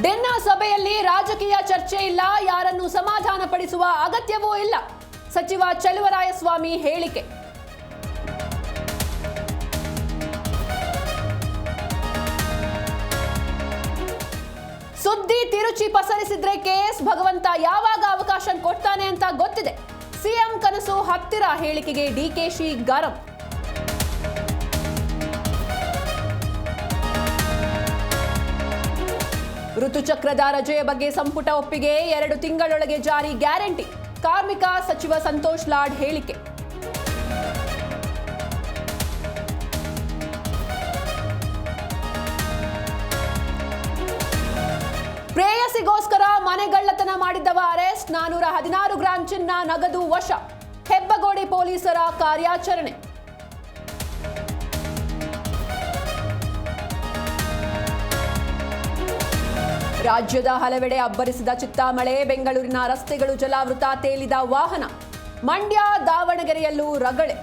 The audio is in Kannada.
ಡೆನ್ನ ಸಭೆಯಲ್ಲಿ ರಾಜಕೀಯ ಚರ್ಚೆ ಇಲ್ಲ, ಯಾರನ್ನು ಸಮಾಧಾನಪಡಿಸುವ ಅಗತ್ಯವೂ ಇಲ್ಲ. ಸಚಿವ ಚಲುವರಾಯಸ್ವಾಮಿ ಹೇಳಿಕೆ. ಸುದ್ದಿ ತಿರುಚಿ ಪಸರಿಸಿದ್ರೆ ಕೆಎಸ್ ಭಗವಂತ ಯಾವಾಗ ಅವಕಾಶ ಕೊಡ್ತಾನೆ ಅಂತ ಗೊತ್ತಿದೆ. ಸಿಎಂ ಕನಸು ಹತ್ತಿರ ಹೇಳಿಕೆಗೆ ಡಿಕೆಶಿ ಗರಂ. ಋತುಚಕ್ರದ ರಜೆಯ ಬಗ್ಗೆ ಸಂಪುಟ ಒಪ್ಪಿಗೆ, 2 ತಿಂಗಳೊಳಗೆ ಜಾರಿ ಗ್ಯಾರಂಟಿ. ಕಾರ್ಮಿಕ ಸಚಿವ ಸಂತೋಷ್ ಲಾಡ್ ಹೇಳಿಕೆ. ಪ್ರೇಯಸಿಗೋಸ್ಕರ ಮನೆಗಳ್ಳತನ ಮಾಡಿದ್ದವ ಅರೆಸ್ಟ್, 416 ಗ್ರಾಂ ಚಿನ್ನ, ನಗದು ವಶ. ಹೆಬ್ಬಗೋಡಿ ಪೊಲೀಸರ ಕಾರ್ಯಾಚರಣೆ. ರಾಜ್ಯದ ಹಲವೆಡೆ ಅಬ್ಬರಿಸಿದ ಚಿತ್ತಾಮಳೆ, ಬೆಂಗಳೂರಿನ ರಸ್ತೆಗಳು ಜಲಾವೃತ, ತೇಲಿದ ವಾಹನ. ಮಂಡ್ಯ ದಾವಣಗೆರೆಯಲ್ಲೂ ರಗಳೆ.